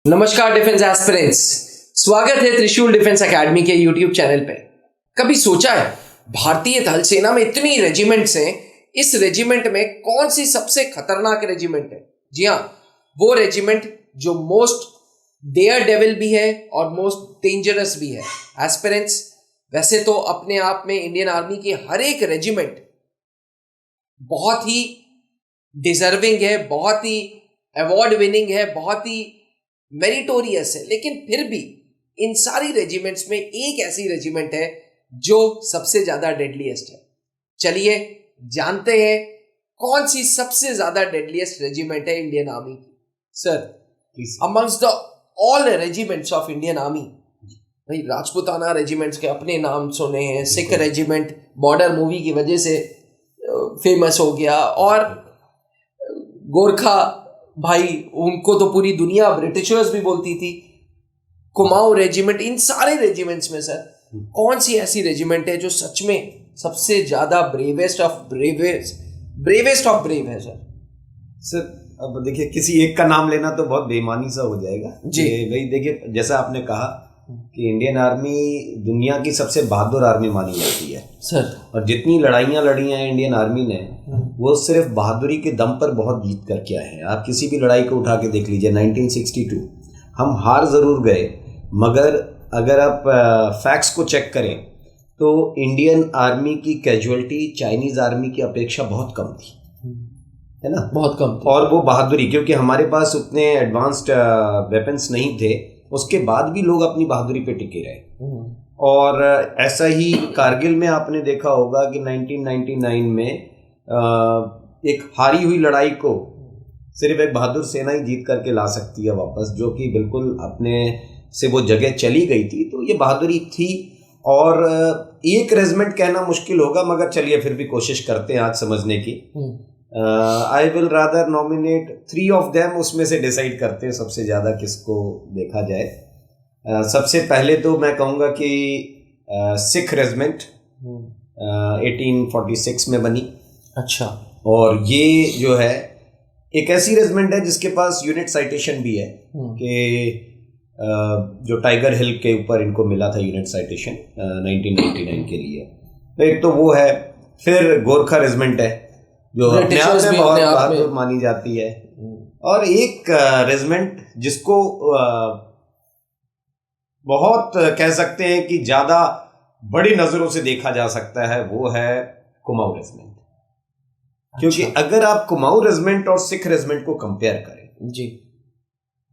नमस्कार defence aspirants, स्वागत है त्रिशूल डिफेंस एकेडमी के यूट्यूब चैनल पे। कभी सोचा है भारतीय थल सेना में इतनी रेजिमेंट्स हैं, इस रेजिमेंट में कौन सी सबसे खतरनाक रेजिमेंट है? जी हाँ, वो रेजिमेंट जो मोस्ट डेयर डेविल भी है और मोस्ट डेंजरस भी है। एस्पिरेंट्स, वैसे तो अपने आप में इंडियन आर्मी की हर एक रेजिमेंट बहुत ही डिजर्विंग है, बहुत ही अवार्ड विनिंग है, बहुत ही मेरिटोरियस है, लेकिन फिर भी इन सारी रेजिमेंट्स में एक ऐसी रेजिमेंट है जो सबसे ज्यादा डेडलीस्ट है। चलिए जानते हैं कौन सी सबसे ज्यादा डेडलीस्ट रेजिमेंट है इंडियन आर्मी की। Sir, amongst the all regiments of Indian army, भाई राजपूताना रेजिमेंट्स के अपने नाम सुने हैं, सिख रेजिमेंट बॉर्डर मूवी की वजह से फेमस हो गया, और गोरखा भाई उनको तो पूरी दुनिया ब्रिटिशर्स भी बोलती थी, कुमाऊं रेजिमेंट। इन सारे रेजिमेंट्स में सर कौन सी ऐसी रेजिमेंट है जो सच में सबसे ज्यादा ब्रेवेस्ट ऑफ ब्रेव है सर? सर अब देखिए, किसी एक का नाम लेना तो बहुत बेईमानी सा हो जाएगा जी। भाई देखिए, जैसा आपने कहा कि इंडियन आर्मी दुनिया की सबसे बहादुर आर्मी मानी जाती है सर, और जितनी लड़ाइयाँ लड़ी हैं इंडियन आर्मी ने, वो सिर्फ बहादुरी के दम पर बहुत जीत करके आए हैं। आप किसी भी लड़ाई को उठा के देख लीजिए। 1962 हम हार ज़रूर गए, मगर अगर आप फैक्ट्स को चेक करें तो इंडियन आर्मी की कैजुअलिटी चाइनीज़ आर्मी की अपेक्षा बहुत कम थी, है ना, बहुत कम थी। और वो बहादुरी, क्योंकि हमारे पास उतने एडवांस्ड वेपन्स नहीं थे, उसके बाद भी लोग अपनी बहादुरी पे टिके रहे। और ऐसा ही कारगिल में आपने देखा होगा कि 1999 में एक हारी हुई लड़ाई को सिर्फ एक बहादुर सेना ही जीत करके ला सकती है वापस, जो कि बिल्कुल अपने से वो जगह चली गई थी। तो ये बहादुरी थी, और एक रेजिमेंट कहना मुश्किल होगा, मगर चलिए फिर भी कोशिश करते हैं आज समझने की। I will rather nominate 3 of them, उसमें से डिसाइड करते हैं सबसे ज़्यादा किसको देखा जाए। सबसे पहले तो मैं कहूँगा कि सिख रेजिमेंट 1846 में बनी। अच्छा। और ये जो है एक ऐसी रेजिमेंट है जिसके पास यूनिट साइटेशन भी है कि जो टाइगर हिल के ऊपर इनको मिला था यूनिट साइटेशन 1999 के लिए। तो एक तो वो है। फिर गोरखा रेजिमेंट है जो अपने आप में बहुत बहादुर मानी जाती है। और एक रेजिमेंट जिसको बहुत कह सकते हैं कि ज़्यादा बड़ी नज़रों से देखा जा सकता है, वो है कुमाऊं रेजिमेंट। क्योंकि अगर आप कुमाऊं रेजिमेंट और सिख रेजिमेंट को कंपेयर करें जी,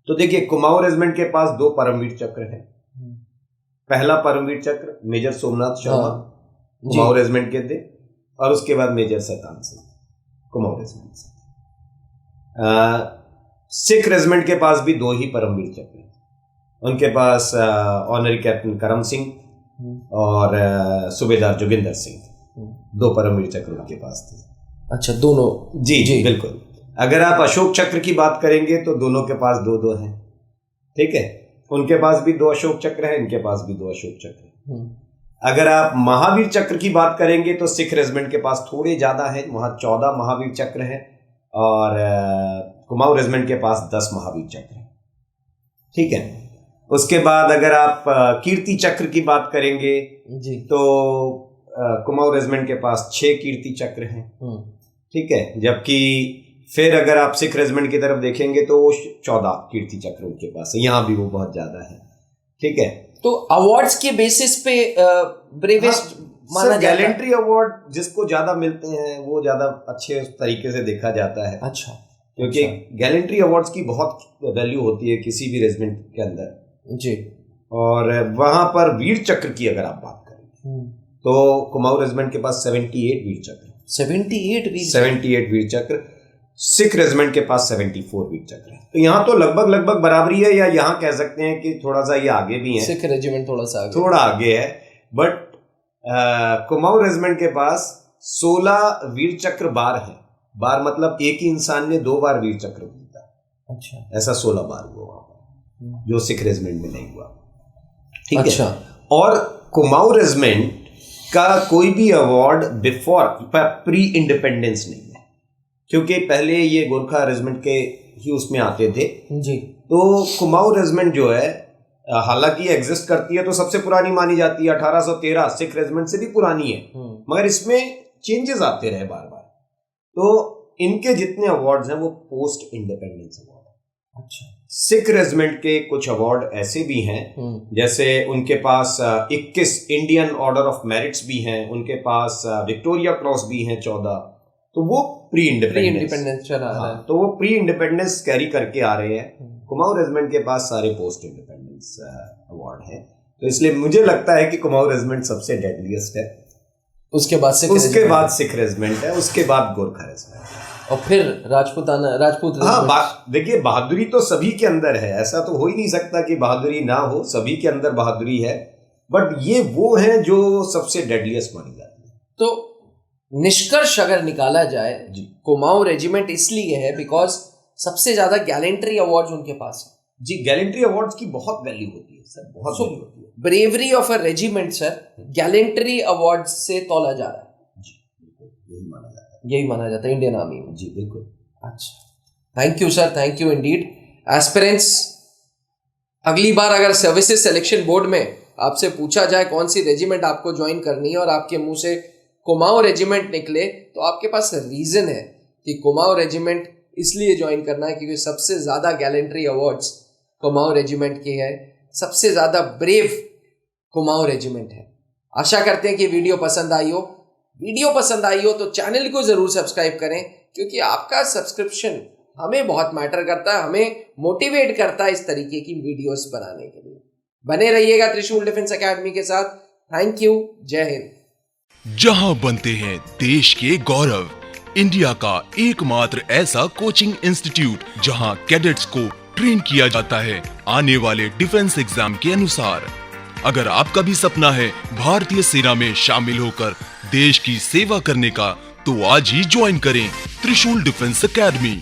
तो देखिए, कुमाऊं रेजिमेंट के पास 2 परमवीर चक्र हैं। पहला परमवीर चक्र मेजर सोमनाथ शर्मा कुमाऊं रेजिमेंट के थे, और उसके बाद मेजर शैतान सिंह कुमाऊं रेजिमेंट से। सिख रेजिमेंट के पास भी 2 ही परमवीर चक्र हैं। उनके पास ऑनरी कैप्टन करम सिंह और सूबेदार जोगिंदर सिंह, 2 परमवीर चक्र उनके पास थे। अच्छा, दोनों? जी बिल्कुल। अगर आप अशोक चक्र की बात करेंगे तो दोनों के पास 2-2 हैं, ठीक है। उनके पास भी 2 अशोक चक्र हैं, इनके पास भी 2 अशोक चक्र हैं। अगर आप महावीर चक्र की बात करेंगे तो सिख रेजिमेंट के पास थोड़े ज़्यादा हैं, वहाँ 14 महावीर चक्र हैं, और कुमाऊं रेजिमेंट के पास 10 महावीर चक्र हैं, ठीक है। उसके बाद अगर आप कीर्ति चक्र की बात करेंगे जी, तो कुमाऊं रेजिमेंट के पास 6 कीर्ति चक्र हैं, ठीक है। जबकि फिर अगर आप सिख रेजिमेंट की तरफ देखेंगे तो वो 14 कीर्ति चक्र उनके पास है, यहाँ भी वो बहुत ज़्यादा है, ठीक है। तो अवार्ड्स के बेसिस पे ब्रेवेस्ट माना जाता है। गैलेंट्री अवार्ड जिसको ज्यादा मिलते हैं वो ज्यादा अच्छे तरीके से देखा जाता है। अच्छा। क्योंकि गैलेंट्री अवार्ड्स की बहुत वैल्यू होती है किसी भी रेजिमेंट के अंदर जी। और वहां पर वीर चक्र की अगर आप बात करें तो कुमाऊं रेजिमेंट के पास 78 वीर चक्र, 78 वीर चक्र। सिख रेजिमेंट के पास 74 वीर चक्र है। तो यहाँ तो लगभग बराबरी है, या यहाँ कह सकते हैं कि थोड़ा सा ये आगे भी है। सिख रेजिमेंट थोड़ा आगे है, बट कुमाऊं रेजिमेंट के पास 16 वीर चक्र बार है। बार मतलब एक ही इंसान ने 2 बार वीर चक्र जीता। अच्छा। ऐसा 16 बार हुआ वहां पर, जो सिख रेजिमेंट में नहीं हुआ, ठीक है। और कुमाऊं रेजिमेंट का कोई भी अवार्ड बिफोर प्री इंडिपेंडेंस नहीं है, क्योंकि पहले ये गोरखा रेजिमेंट के ही उसमें आते थे। जी। तो कुमाऊं रेजिमेंट जो है हालांकि एग्जिस्ट करती है तो सबसे पुरानी मानी जाती है, 1813 सिख रेजिमेंट से भी पुरानी है, मगर इसमें चेंजेस आते रहे बार बार। तो इनके जितने अवार्ड्स हैं वो पोस्ट इंडिपेंडेंस अवार्ड है। अच्छा। सिख रेजिमेंट के कुछ अवार्ड ऐसे भी हैं, जैसे उनके पास 21 इंडियन ऑर्डर ऑफ मेरिट्स भी हैं, उनके पास विक्टोरिया क्रॉस भी हैं 14। तो वो प्री इंडिपेंडेंस चला रहा है। तो वो प्री इंडिपेंडेंस कैरी करके आ रहे हैं। कुमाऊं रेजिमेंट के पास सारे पोस्ट इंडिपेंडेंस अवार्ड हैं, तो इसलिए मुझे लगता है कि कुमाऊं रेजिमेंट सबसे डेडलीस्ट है। उसके बाद सिख रेजिमेंट है, उसके बाद गोरखा रेजिमेंट है, और फिर राजपूत। हाँ, देखिए बहादुरी तो सभी के अंदर है, ऐसा तो हो ही नहीं सकता कि बहादुरी ना हो, सभी के अंदर बहादुरी है, बट ये वो है जो सबसे डेडलीस्ट मानी जाती है। तो निष्कर्ष अगर निकाला जाए, कुमाऊं रेजिमेंट इसलिए है बिकॉज सबसे ज्यादा गैलेंट्री अवार्ड्स उनके पास है। जी, गैलेंट्री अवार्ड्स की बहुत वैल्यू होती है सर, बहुत वैल्यू होती है। Bravery of a regiment sir gallantry awards से तौला जा रहा है। जी, यही माना जाता है, यही माना जाता है इंडियन आर्मी में। जी बिल्कुल। अच्छा, thank you sir, thank you Indeed. Aspirants, अगली बार अगर सर्विसेज सिलेक्शन बोर्ड में आपसे पूछा जाए कौन सी रेजिमेंट आपको ज्वाइन करनी है और आपके मुंह से कुमाऊं रेजिमेंट निकले, तो आपके पास रीजन है कि कुमाऊं रेजिमेंट इसलिए ज्वाइन करना है क्योंकि सबसे ज्यादा गैलेंट्री अवार्ड्स कुमाऊं रेजिमेंट के हैं, सबसे ज्यादा ब्रेव कुमाऊं रेजिमेंट है। आशा करते हैं कि वीडियो पसंद आई हो। वीडियो पसंद आई हो तो चैनल को जरूर सब्सक्राइब करें, क्योंकि आपका सब्सक्रिप्शन हमें बहुत मैटर करता है, हमें मोटिवेट करता है इस तरीके की वीडियोस बनाने के लिए। बने रहिएगा त्रिशूल डिफेंस एकेडमी के साथ। थैंक यू, जय हिंद। जहां बनते हैं देश के गौरव, इंडिया का एकमात्र ऐसा कोचिंग इंस्टीट्यूट जहां कैडेट्स को ट्रेन किया जाता है आने वाले डिफेंस एग्जाम के अनुसार। अगर आपका भी सपना है भारतीय सेना में शामिल होकर देश की सेवा करने का, तो आज ही ज्वाइन करें त्रिशूल डिफेंस एकेडमी।